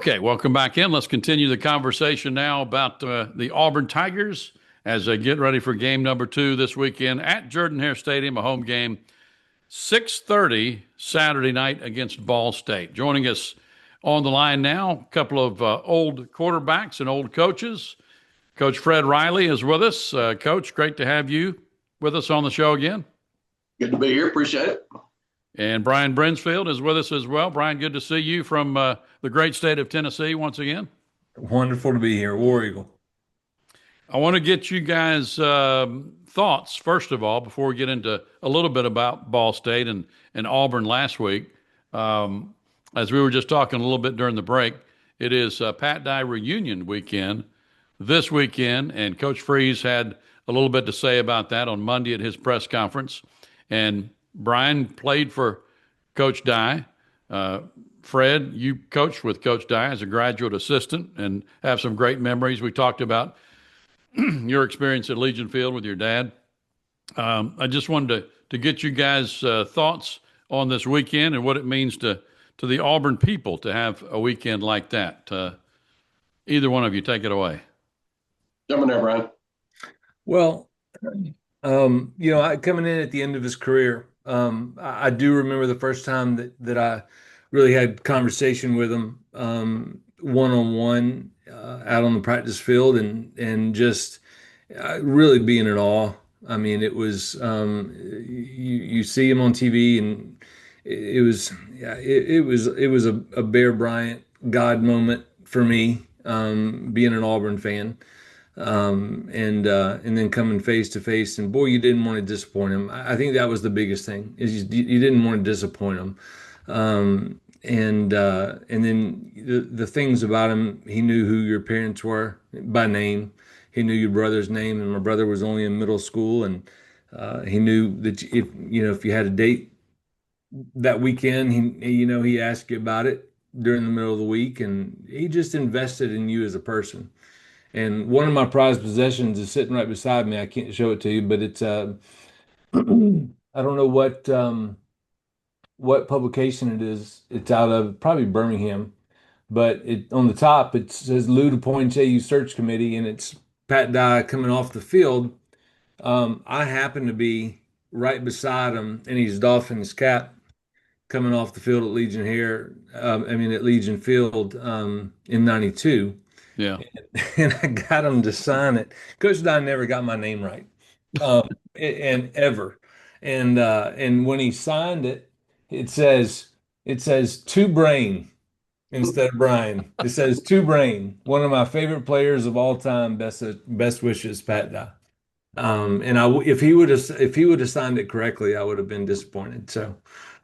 Okay, welcome back in. Let's continue the conversation now about the Auburn Tigers as they get ready for game number 2 this weekend at Jordan-Hare Stadium, a home game, 6:30 Saturday night against Ball State. Joining us on the line now, a couple of old quarterbacks and old coaches. Coach Fred Riley is with us. Coach, great to have you with us on the show again. Good to be here. Appreciate it. And Brian Brinsfield is with us as well. Brian, good to see you from the great state of Tennessee once again. Wonderful to be here, War Eagle. I want to get you guys' thoughts, first of all, before we get into a little bit about Ball State and Auburn last week. As we were just talking a little bit during the break, it is Pat Dye reunion weekend this weekend, and Coach Freeze had a little bit to say about that on Monday at his press conference. And Brian played for Coach Dye. Fred, you coached with Coach Dye as a graduate assistant and have some great memories. We talked about your experience at Legion Field with your dad. I just wanted to get you guys' thoughts on this weekend and what it means to the Auburn people to have a weekend like that. Either one of you, take it away. Jump in there, Brian. Well, coming in at the end of his career, I do remember the first time that I really had conversation with him one-on-one out on the practice field and just really being in awe. I mean, it was you see him on TV, and it was a Bear Bryant God moment for me, being an Auburn fan. And then coming face to face, and boy, you didn't want to disappoint him. I think that was the biggest thing, is you didn't want to disappoint him. And then the things about him, he knew who your parents were by name. He knew your brother's name, and my brother was only in middle school, and he knew that if you had a date that weekend, he asked you about it during the middle of the week, and he just invested in you as a person. And one of my prized possessions is sitting right beside me. I can't show it to you, but it's I don't know what publication it is. It's out of probably Birmingham, but on the top it says Lou DuPointe AU Search Committee, and it's Pat Dye coming off the field. I happen to be right beside him, and he's doffing his cap coming off the field at at Legion Field in '92. Yeah. And I got him to sign it. Coach Dye never got my name right, and ever. And when he signed it, it says to Brain instead of Brian. It says to Brain, one of my favorite players of all time. Best wishes, Pat Dye. If he would have signed it correctly, I would have been disappointed. So.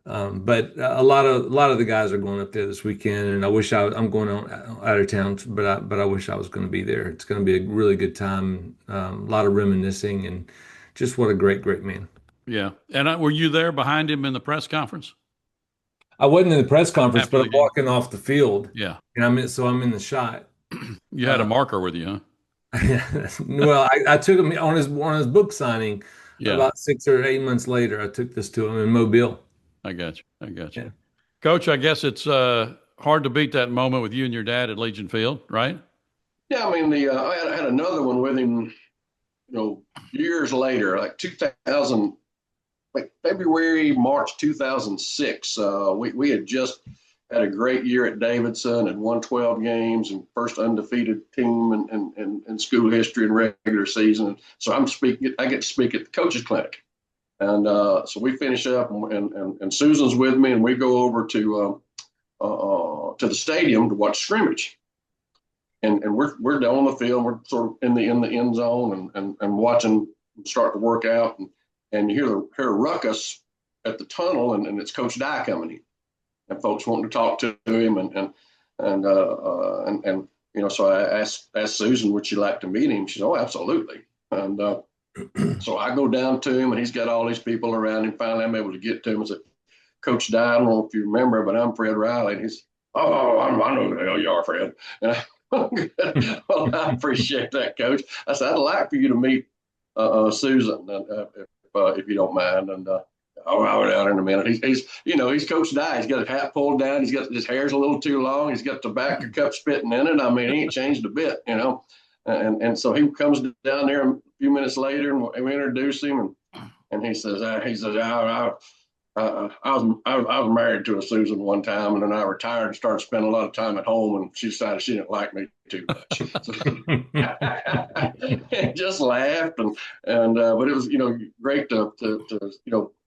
But a lot of the guys are going up there this weekend, and I'm going out of town, but I wish I was going to be there. It's going to be a really good time, a lot of reminiscing, and just what a great man. Yeah. And were you there behind him in the press conference? I wasn't in the press conference, After but I'm walking off the field. Yeah. And I'm in the shot. You had a marker with you, huh? Well, I took him on his book signing. Yeah. About 6 or 8 months later. I took this to him in Mobile. I got you. Yeah. Coach, I guess it's hard to beat that moment with you and your dad at Legion Field, right? Yeah, I mean, I had another one with him, years later, like 2000, like February, March 2006. We had just had a great year at Davidson and won 12 games and first undefeated team in school history and regular season. So I get to speak at the coaches clinic. And so we finish up, and Susan's with me, and we go over to the stadium to watch scrimmage. And we're down on the field, we're sort of in the end zone and watching start to work out, and you hear a ruckus at the tunnel, and it's Coach Dye coming in, and folks wanting to talk to him, and so I asked Susan, would she like to meet him? She said, oh, absolutely. And so I go down to him, and he's got all these people around him. Finally, I'm able to get to him and say, Coach Dye, I don't know if you remember, but I'm Fred Riley. And he's, oh, I know who the hell you are, Fred. And well, I appreciate that, Coach. I said, I'd like for you to meet Susan, if you don't mind. And I'll be out in a minute. He's Coach Dye. He's got his hat pulled down. He's got his hair's a little too long. He's got tobacco cup spitting in it. I mean, he ain't changed a bit, And so he comes down there a few minutes later, and we introduce him, and he says, I was married to a Susan one time, and then I retired and started spending a lot of time at home, and she decided she didn't like me too much. So, just laughed, but it was great to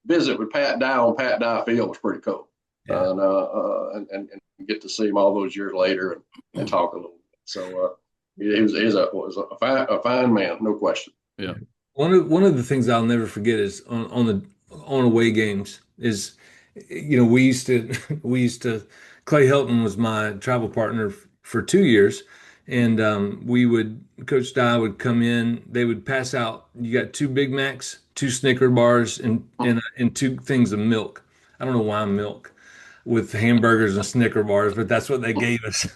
visit with Pat Dye on Pat Dye Field was pretty cool, Yeah. and get to see him all those years later and talk a little bit. So he was a fine man, no question. Yeah. One of the things I'll never forget is on away games is, we used to Clay Helton was my travel partner for 2 years, and Coach Dye would come in. They would pass out. You got two Big Macs, two Snicker bars, and two things of milk. I don't know why milk with hamburgers and Snicker bars, but that's what they gave us.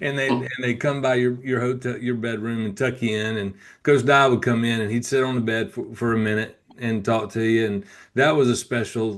And they come by your hotel, your bedroom, and tuck you in. And Coach Dye would come in, and he'd sit on the bed for a minute and talk to you, and that was a special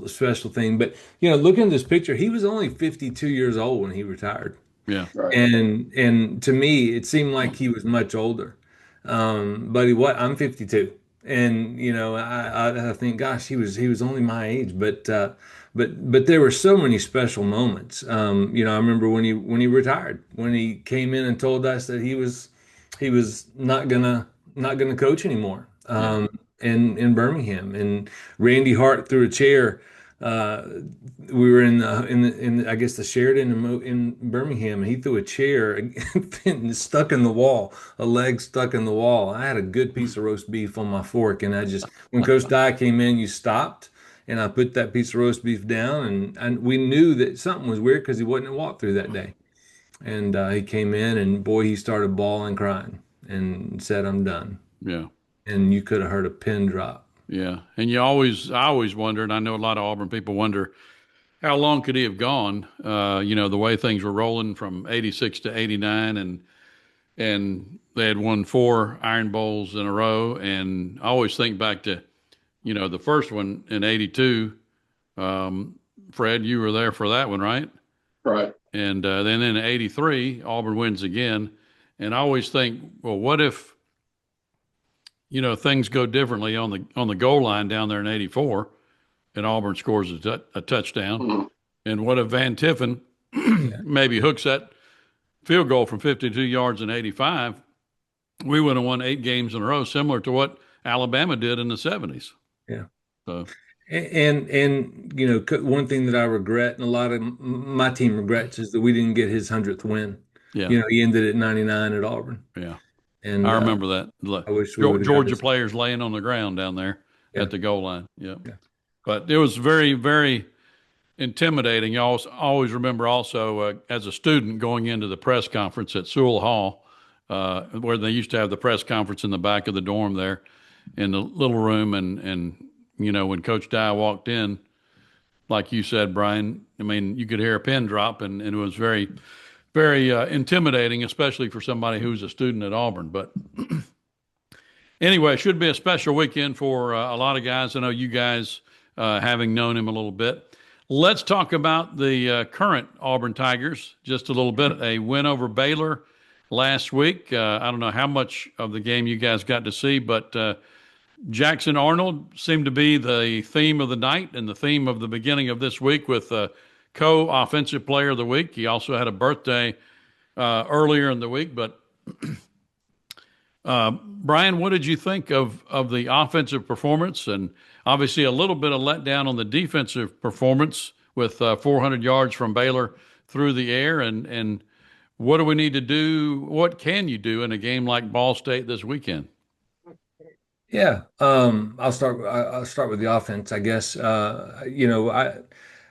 thing. But looking at this picture, he was only 52 years old when he retired. Yeah. Right. And to me, it seemed like he was much older. But I'm 52, and I think, gosh, he was only my age, but there were so many special moments. I remember when he retired, when he came in and told us that he was not gonna coach anymore. In Birmingham, and Randy Hart threw a chair. We were in I guess the Sheridan in Birmingham, and he threw a chair and stuck in the wall, a leg stuck in the wall. I had a good piece of roast beef on my fork, and when Coach Dye came in, you stopped, and I put that piece of roast beef down, and we knew that something was weird because he wasn't at walk through that day. And he came in, and boy, he started bawling, crying, and said, "I'm done." Yeah. And you could have heard a pin drop. Yeah. And I always wondered, I know a lot of Auburn people wonder, how long could he have gone? The way things were rolling from 86 to 89, and they had won 4 Iron Bowls in a row. And I always think back to, the first one in 82. Fred, you were there for that one, right? Right. And then in 83, Auburn wins again. And I always think, well, what if, things go differently on the goal line down there in 84, and Auburn scores a touchdown. Mm-hmm. And what if Van Tiffen maybe hooks that field goal from 52 yards in 85? We would have won 8 games in a row, similar to what Alabama did in the 70s. Yeah. So. And one thing that I regret, and a lot of my team regrets, is that we didn't get his 100th win. Yeah. He ended at 99 at Auburn. Yeah. And I remember that. I wish we Georgia players laying on the ground down there at the goal line. Yeah. But it was very, very intimidating. You always remember also as a student going into the press conference at Sewell Hall, where they used to have the press conference in the back of the dorm there in the little room. And when Coach Dye walked in, like you said, Brian, I mean, you could hear a pin drop, and it was very, very intimidating, especially for somebody who's a student at Auburn. But anyway, it should be a special weekend for a lot of guys. I know you guys, having known him a little bit. Let's talk about the current Auburn Tigers just a little bit. A win over Baylor last week. I don't know how much of the game you guys got to see, but Jackson Arnold seemed to be the theme of the night and the theme of the beginning of this week with co-offensive player of the week. He also had a birthday earlier in the week. But Brian, what did you think of the offensive performance? And obviously a little bit of letdown on the defensive performance with 400 yards from Baylor through the air. And what do we need to do? What can you do in a game like Ball State this weekend? Yeah, I'll start with the offense, I guess.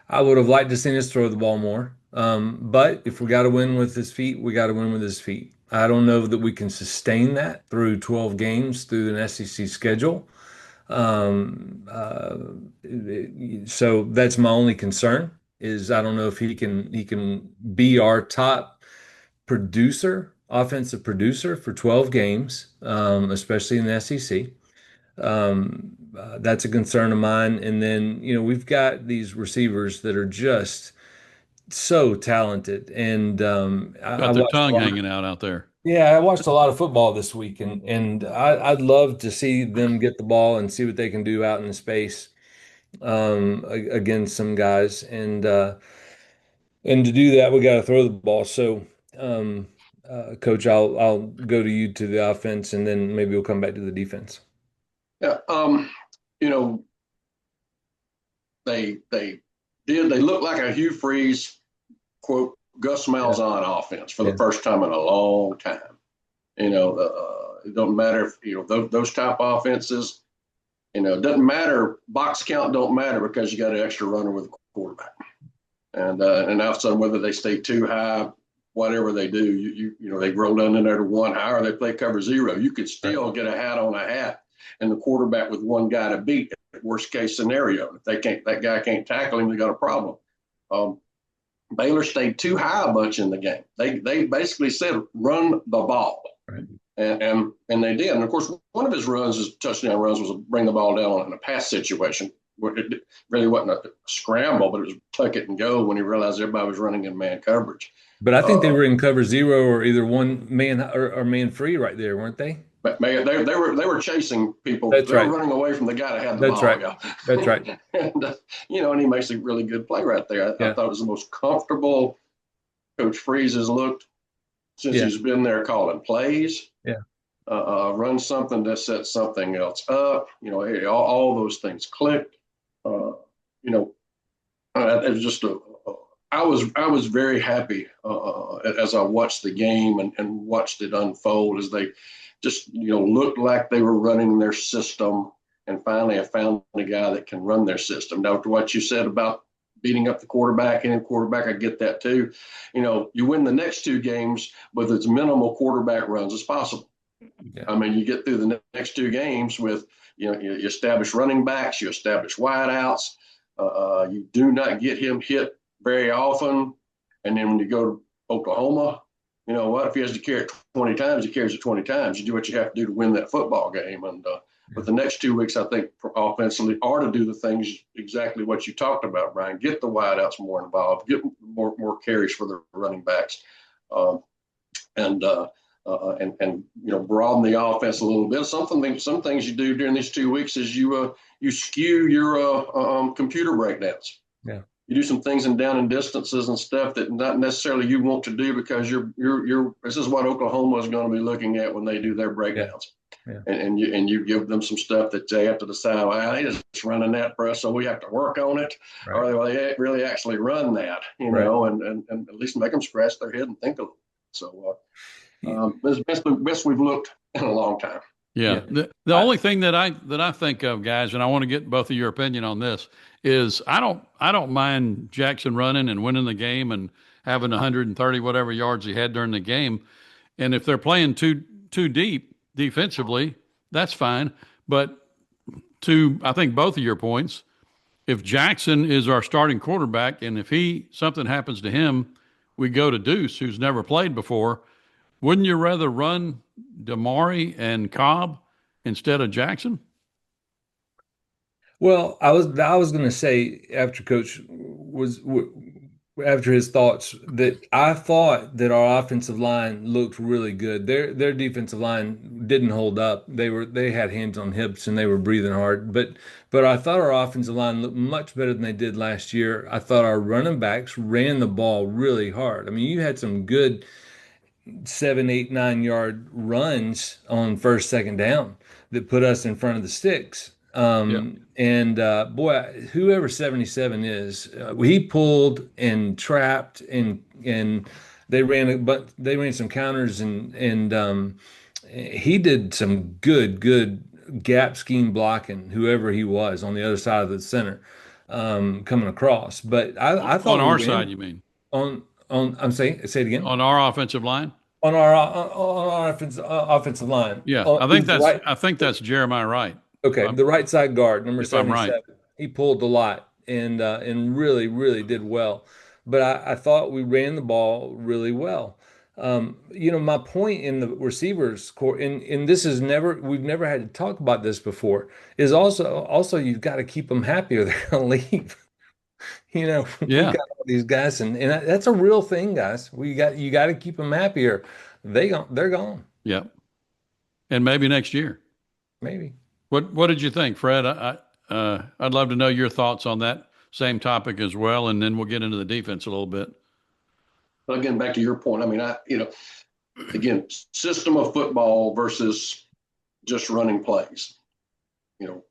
I would have liked to seen us throw the ball more. But if we got to win with his feet, we got to win with his feet. I don't know that we can sustain that through 12 games through an SEC schedule. So that's my only concern, is I don't know if he can be our top offensive producer for 12 games, especially in the SEC. That's a concern of mine. And then, we've got these receivers that are just so talented. And I Got their watched a tongue lot. hanging out there. Yeah, I watched a lot of football this week, and I'd love to see them get the ball and see what they can do out in space against some guys. And to do that, we got to throw the ball. So, Coach, I'll go to you to the offense, and then maybe we'll come back to the defense. Yeah. You know, they looked like a Hugh Freeze quote Gus Malzahn offense for the first time in a long time. It doesn't matter if those type offenses. It doesn't matter. Box count don't matter because you got an extra runner with a quarterback. And all of a sudden, whether they stay too high, whatever they do, they roll down in there to one high or they play cover zero. You could still get a hat on a hat and the quarterback with one guy to beat. Worst case scenario, if that guy can't tackle him, they got a problem. Baylor stayed too high a bunch in the game. They basically said run the ball, right. and they did. And of course, one of his touchdown runs, was bring the ball down in a pass situation. It really wasn't a scramble, but it was tuck it and go when he realized everybody was running in man coverage. But I think they were in cover zero or either one man or man free right there, weren't they? But they were chasing people. That's they right. were running away from the guy that had the That's ball. Right. Yeah. That's right. And he makes a really good play right there. I thought it was the most comfortable Coach Freeze has looked since he's been there calling plays. Yeah. Run something that sets something else up. All those things clicked. It was just I was very happy as I watched the game and watched it unfold as they just looked like they were running their system, and finally I found a guy that can run their system. Now, to what you said about beating up the quarterback and quarterback, I get that too. You win the next two games with as minimal quarterback runs as possible. Yeah. I mean, you get through the next two games with you establish running backs, you establish wideouts. You do not get him hit very often, and then when you go to Oklahoma, what if he has to carry it 20 times? He carries it 20 times. You do what you have to do to win that football game. And but the next 2 weeks, I think offensively are to do the things exactly what you talked about, Brian. Get the wideouts more involved. Get more carries for the running backs, and broaden the offense a little bit. Some things you do during these 2 weeks is you skew your computer breakdowns. Yeah. You do some things in down and distances and stuff that not necessarily you want to do because this is what Oklahoma is going to be looking at when they do their breakdowns. Yeah. And you give them some stuff that they have to decide, well, they just running that for us, so we have to work on it, right. Or they really actually run that, right. and at least make them scratch their head and think a little. So it's the best we've looked in a long time. Yeah. The only thing that I think of, guys, and I want to get both of your opinion on this, is I don't mind Jackson running and winning the game and having 130 whatever yards he had during the game. And if they're playing too deep defensively, that's fine. But I think both of your points, if Jackson is our starting quarterback and if something happens to him, we go to Deuce, who's never played before. Wouldn't you rather run Damari and Cobb instead of Jackson? Well, I was going to say after after his thoughts that I thought that our offensive line looked really good. Their defensive line didn't hold up. They had hands on hips and they were breathing hard. But I thought our offensive line looked much better than they did last year. I thought our running backs ran the ball really hard. I mean, you had some good 7, 8, 9 yard runs on first, second down that put us in front of the sticks. And boy, whoever 77 is, he pulled and trapped and they ran some counters and he did some good gap scheme blocking, whoever he was on the other side of the center, coming across. But I thought on our side, you mean? I'm saying, say it again. On our offensive line? On our offensive line. Yeah, I think that's Jeremiah Wright. Okay, the right side guard, number 77. Right. He pulled a lot and really, really did well. But I thought we ran the ball really well. My point in the receivers core, and this is never, we've never had to talk about this before, is also you've got to keep them happy or they're going to leave. We've Yeah. got all these guys, and that's a real thing, guys. You got to keep them happier. They're gone. Yeah. And maybe next year. Maybe. What did you think, Fred? I'd love to know your thoughts on that same topic as well, and then we'll get into the defense a little bit. But again, back to your point, I mean, again, system of football versus just running plays. You know,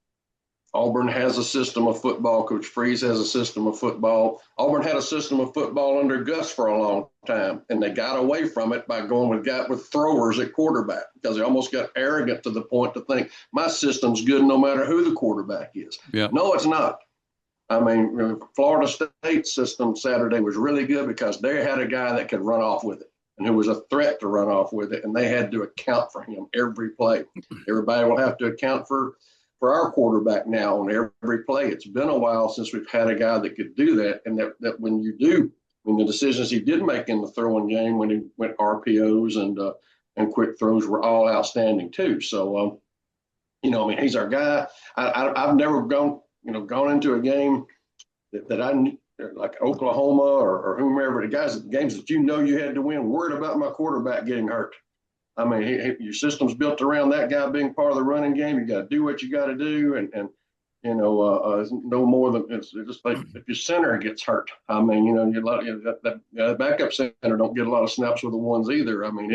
Auburn has a system of football. Coach Freeze has a system of football. Auburn had a system of football under Gus for a long time, and they got away from it by going with throwers at quarterback because they almost got arrogant to the point to think my system's good no matter who the quarterback is. Yeah. No, it's not. I mean, Florida State's system Saturday was really good because they had a guy that could run off with it and who was a threat to run off with it, and they had to account for him every play. Everybody will have to account for our quarterback now on every play. It's been a while since we've had a guy that could do that, and that when the decisions he did make in the throwing game when he went RPOs and quick throws were all outstanding too. So, I mean, he's our guy. I've never gone into a game that I like Oklahoma or whomever, the games that you had to win, worried about my quarterback getting hurt. I mean, your system's built around that guy being part of the running game. You got to do what you got to do, and no more than it's just like if your center gets hurt. I mean, that backup center don't get a lot of snaps with the ones either. I mean,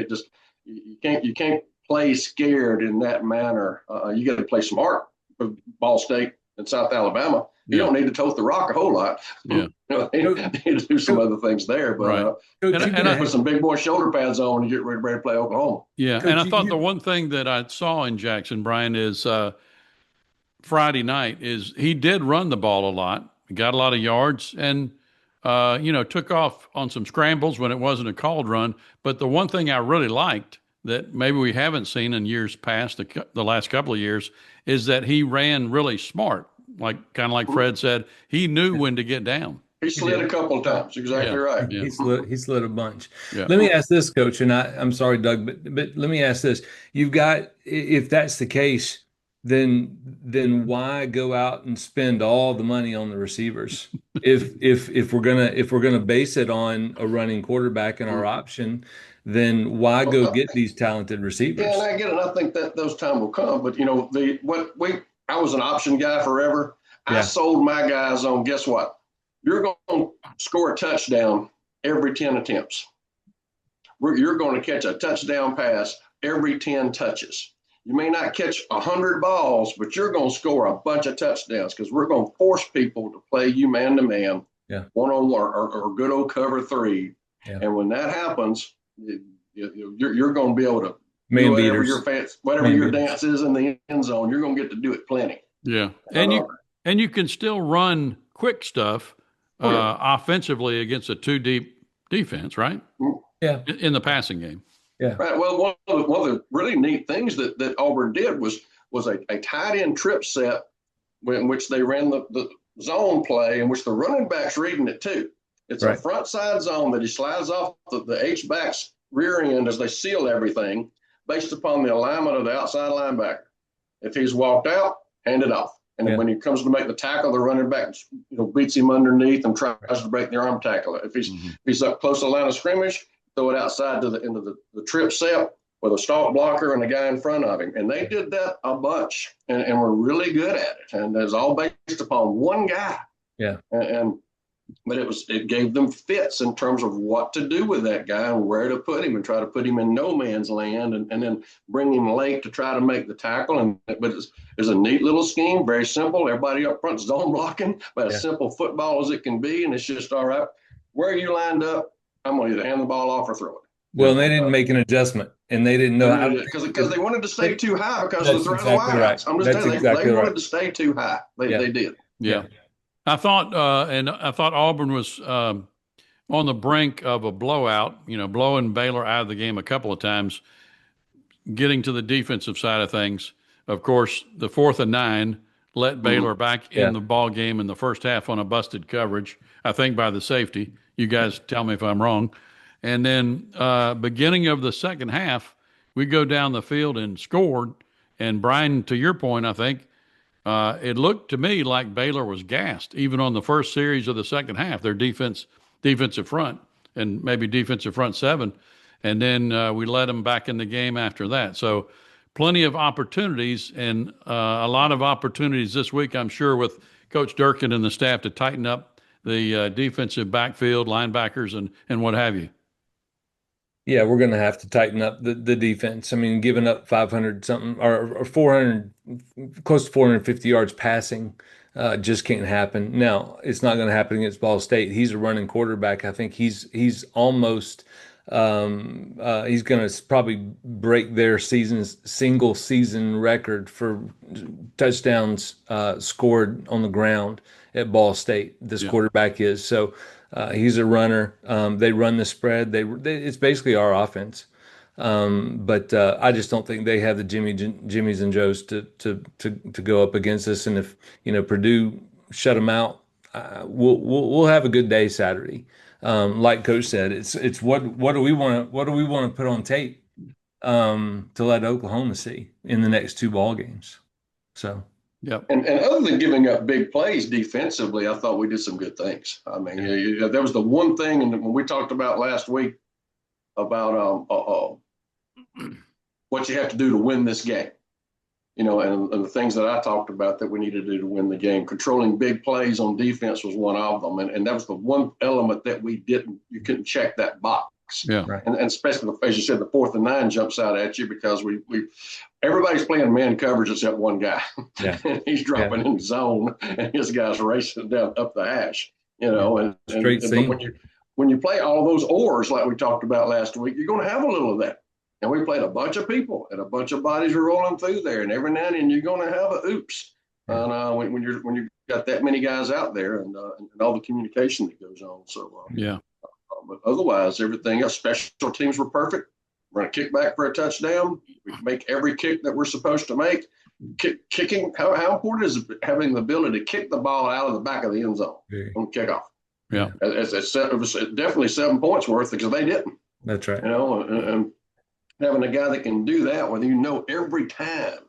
you can't play scared in that manner. You got to play smart for Ball State and South Alabama. You don't need to tote the rock a whole lot. Yeah. You need to do some other things there, but right. And I put some big boy shoulder pads on and get ready to play Oklahoma. Yeah, and I thought the one thing that I saw in Jackson, Brian, is Friday night is he did run the ball a lot, got a lot of yards, and took off on some scrambles when it wasn't a called run. But the one thing I really liked that maybe we haven't seen in years past, the last couple of years, is that he ran really smart. Kind of like Fred said, he knew when to get down. He slid a couple of times. Exactly right. Yeah. He slid a bunch. Yeah. Let me ask this, Coach, and I'm sorry, Doug, but let me ask this. You've got, if that's the case, then why go out and spend all the money on the receivers? if we're gonna base it on a running quarterback and our option, then why go get these talented receivers? Yeah, and I get it. I think that those time will come. But I was an option guy forever. I sold my guys on, guess what? You're going to score a touchdown every 10 attempts. You're going to catch a touchdown pass every 10 touches. You may not catch 100 balls, but you're going to score a bunch of touchdowns because we're going to force people to play you man-to-man, one-on-one, or good old cover three. Yeah. And when that happens, you're going to be able to Man whatever beaters. your dance is in the end zone, you're going to get to do it plenty. Yeah, and you can still run quick stuff offensively against a two deep defense, right? Yeah, in the passing game. Yeah, right. Well, one of the really neat things that Auburn did was a tight end trip set in which they ran the zone play in which the running back's reading it too. It's a front side zone that he slides off the H back's rear end as they seal everything, based upon the alignment of the outside linebacker. If he's walked out, hand it off. And when he comes to make the tackle, the running back beats him underneath and tries to break the arm tackle. If he's up close to the line of scrimmage, throw it outside to into the trip set with a stalk blocker and a guy in front of him. And they did that a bunch and were really good at it. And it's all based upon one guy. Yeah. But it gave them fits in terms of what to do with that guy and where to put him and try to put him in no man's land and then bring him late to try to make the tackle. But it's a neat little scheme, very simple. Everybody up front zone blocking, but as simple football as it can be. And it's just, all right, where are you lined up? I'm going to either hand the ball off or throw it. Well, they didn't make an adjustment, and they didn't know how because they wanted to stay too high because of the threat of the wideouts. I'm just telling you, they wanted to stay too high. They did. Yeah. I thought Auburn was on the brink of a blowout, blowing Baylor out of the game a couple of times, getting to the defensive side of things. Of course, the 4th and 9 let Baylor back in the ball game in the first half on a busted coverage, I think by the safety. You guys tell me if I'm wrong. And then beginning of the second half, we go down the field and scored. And Brian, to your point, I think it looked to me like Baylor was gassed, even on the first series of the second half. Their defensive front, and maybe defensive front seven, and then we let them back in the game after that. So plenty of opportunities, and a lot of opportunities this week, I'm sure, with Coach Durkin and the staff to tighten up the defensive backfield, linebackers, and what have you. Yeah, we're going to have to tighten up the defense. I mean, giving up 500 something or 400, close to 450 yards passing, just can't happen. Now, it's not going to happen against Ball State. He's a running quarterback. I think he's almost he's going to probably break their single season record for touchdowns scored on the ground at Ball State. This quarterback is so. He's a runner. They run the spread. It's basically our offense. But I just don't think they have the Jimmies and Joes to go up against us. And if Purdue shut them out, we'll have a good day Saturday. Like Coach said, it's what do we want to put on tape to let Oklahoma see in the next two ball games. So. Yep. And other than giving up big plays defensively, I thought we did some good things. I mean, there was the one thing, and when we talked about last week about what you have to do to win this game, and the things that I talked about that we needed to do to win the game. Controlling big plays on defense was one of them, and that was the one element that you couldn't check that box. Yeah. Right. And especially, as you said, the 4th and 9 jumps out at you because everybody's playing man coverage except one guy. Yeah. And he's dropping in zone, and his guy's racing down up the hash. And when you play all those ors like we talked about last week, you're going to have a little of that. And we played a bunch of people, and a bunch of bodies are rolling through there, and every now and then you're going to have a oops. And when you got that many guys out there, and all the communication that goes on. So yeah. But otherwise, everything else, special teams were perfect. We're going to kick back for a touchdown. We make every kick that we're supposed to make. Kicking, how important is having the ability to kick the ball out of the back of the end zone on kickoff? Yeah. It was definitely 7 points worth because they didn't. That's right. And having a guy that can do that, whether every time,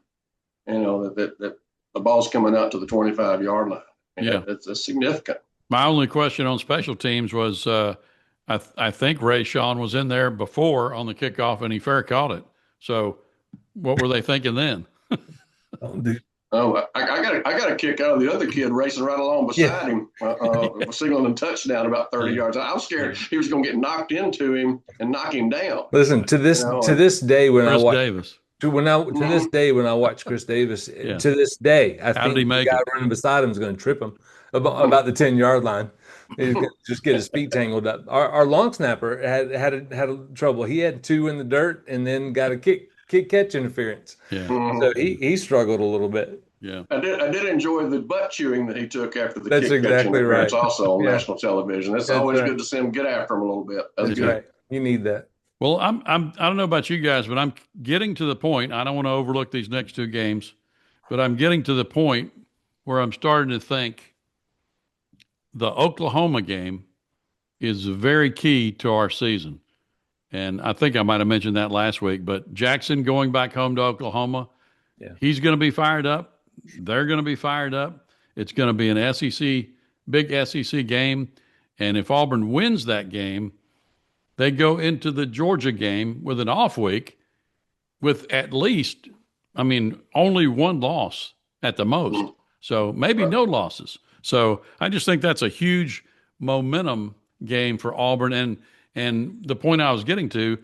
that the ball's coming out to the 25-yard line. That's significant. My only question on special teams was I think Ray Sean was in there before on the kickoff, and he fair caught it. So what were they thinking then? I got a kick out of the other kid racing right along beside him, signaling a touchdown about 30 yards. I was scared he was going to get knocked into him and knock him down. Listen, to this day when Chris I watch Davis. To this day when I watch Chris Davis, to this day I think the guy running beside him is going to trip him about the 10-yard line. He's going to just get his feet tangled up. Our long snapper had trouble. He had 2 in the dirt and then got a kick catch interference. Yeah. So he struggled a little bit. Yeah. I did enjoy the butt chewing that he took after the That's kick catch exactly interference right. also on national television. That's always good to see him get after him a little bit. That's good. Right. You need that. Well, I don't know about you guys, but I'm getting to the point. I don't want to overlook these next 2 games, but I'm getting to the point where I'm starting to think the Oklahoma game is very key to our season. And I think I might have mentioned that last week, but Jackson going back home to Oklahoma, he's going to be fired up. They're going to be fired up. It's going to be an big SEC game. And if Auburn wins that game, they go into the Georgia game with an off week with at least, only 1 loss at the most. So maybe no losses. So I just think that's a huge momentum game for Auburn. And the point I was getting to,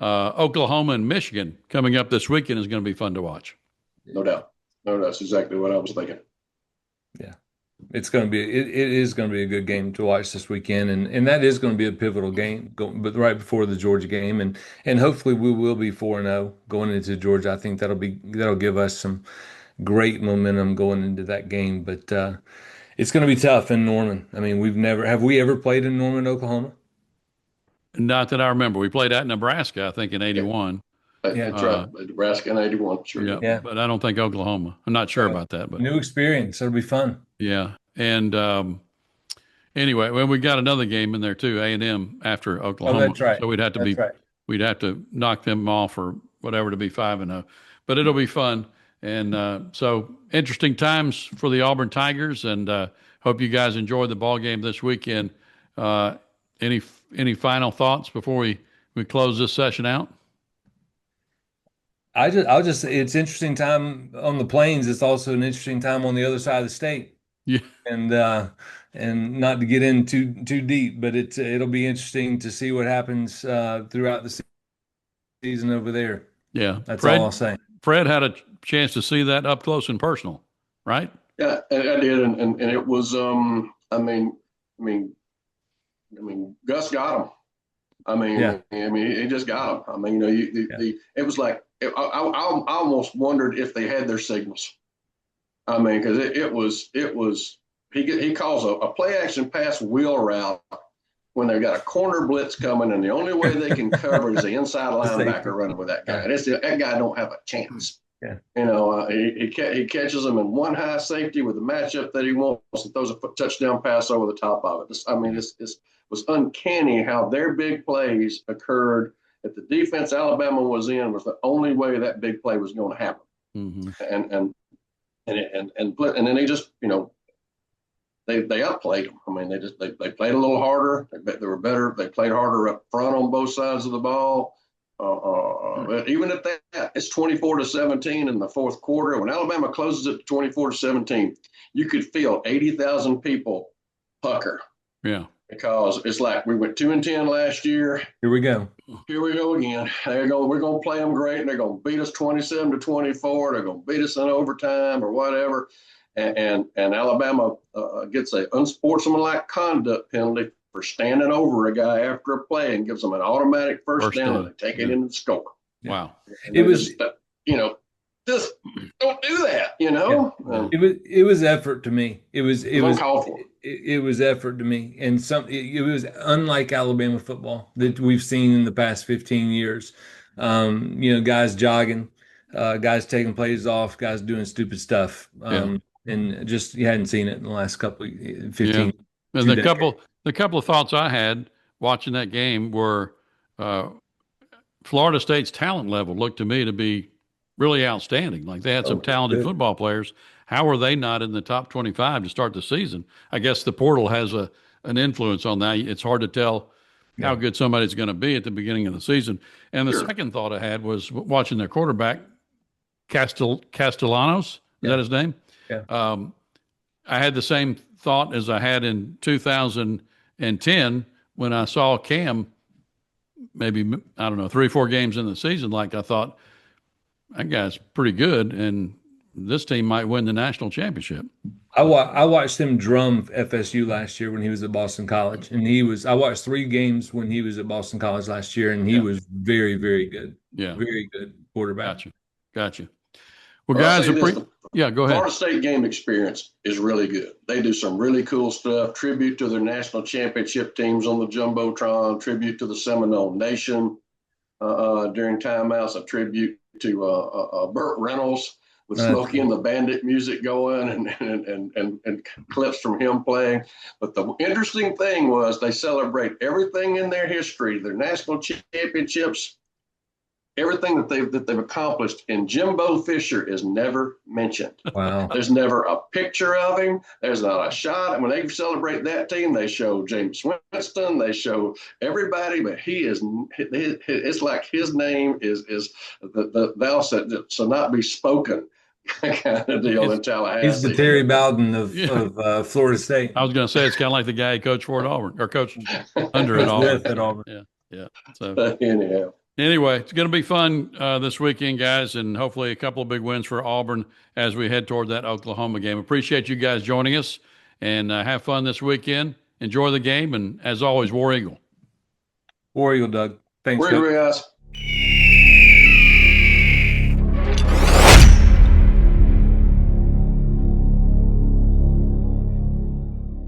Oklahoma and Michigan coming up this weekend is going to be fun to watch. No doubt. That's exactly what I was thinking. Yeah. It is going to be a good game to watch this weekend, and that is going to be a pivotal game, but right before the Georgia game, and hopefully we will be 4-0 going into Georgia. I think that'll give us some great momentum going into that game, but it's going to be tough in Norman. Have we ever played in Norman, Oklahoma? Not that I remember. We played at Nebraska, I think, in '81. That's right. Nebraska in '81. Sure. Yeah, but I don't think Oklahoma. I'm not sure about that. But new experience. It'll be fun. Yeah, and Anyway, well, we got another game in there too, A&M after Oh, Oklahoma. that's right. So That's right. we'd have to knock them off or whatever to be 5-0. But it'll be fun. And so interesting times for the Auburn Tigers, and hope you guys enjoyed the ball game this weekend. Uh, any any final thoughts before we close this session out? I'll just say it's interesting time on the plains. It's also an interesting time on the other side of the state. Yeah, And not to get in too deep, but it'll be interesting to see what happens throughout the season over there. yeah. That's all I'll say. Fred had a chance to see that up close and personal, right? Yeah, I did, and it was I mean, Gus got him. Yeah. He just got him. I mean, it was like I almost wondered if they had their signals. I mean, because it was he calls a play action pass wheel route when they've got a corner blitz coming, and the only way they can cover is the inside linebacker running with that guy. That guy don't have a chance. Yeah. He catches them in one high safety with the matchup that he wants and throws a touchdown pass over the top of it. This was uncanny how their big plays occurred. That the defense Alabama was in was the only way that big play was going to happen. Mm-hmm. And then they just they outplayed them. I mean, they played a little harder. They were better. They played harder up front on both sides of the ball. But even at that, it's 24-17 in the fourth quarter. When Alabama closes it 24-17, you could feel 80,000 people pucker. Yeah. Because it's like we went 2-10 last year. Here we go. Here we go again. We're going to play them great, and they're going to beat us 27-24. They're going to beat us in overtime or whatever. And Alabama gets an unsportsmanlike conduct penalty for standing over a guy after a play and gives them an automatic first down and they take it into the score. Wow. And it was, just don't do that, Yeah. It was effort to me. It was uncalled for. It was effort to me, and it was unlike Alabama football that we've seen in the past 15 years. Guys jogging, guys taking plays off, guys doing stupid stuff, and just you hadn't seen it in the last couple 15. Yeah. And the couple of thoughts I had watching that game were Florida State's talent level looked to me to be really outstanding. Like they had some talented football players. How are they not in the top 25 to start the season? I guess the portal has an influence on that. It's hard to tell how good somebody's going to be at the beginning of the season. And the second thought I had was watching their quarterback, Castellanos. Is that his name? Yeah. I had the same thought as I had in 2010 when I saw Cam maybe, I don't know, 3 or 4 games in the season. Like I thought, that guy's pretty good, and this team might win the national championship. I watched him drum FSU last year when he was at Boston College, and I watched 3 games when he was at Boston College last year, and he was very, very good. Yeah. Very good quarterback. Gotcha. Well, guys, go ahead. Florida State game experience is really good. They do some really cool stuff. Tribute to their national championship teams on the Jumbotron. Tribute to the Seminole Nation during timeouts. A tribute to Burt Reynolds with Smokey and the Bandit music going and clips from him playing. But the interesting thing was they celebrate everything in their history, their national championships, everything that they've accomplished, and Jimbo Fisher is never mentioned. Wow. There's never a picture of him. There's not a shot. When they celebrate that team, they show James Winston, they show everybody, but it's like his name is the thou shalt not be spoken kind of deal in Tallahassee. He's the Terry Bowden of Florida State. I was going to say it's kind of like the guy who coached for at Auburn or coached under at Auburn. At Auburn. Yeah. So anyhow. Anyway, it's going to be fun this weekend, guys, and hopefully a couple of big wins for Auburn as we head toward that Oklahoma game. Appreciate you guys joining us, and have fun this weekend. Enjoy the game, and as always, War Eagle. War Eagle, Doug. Thanks, War Eagle, guys.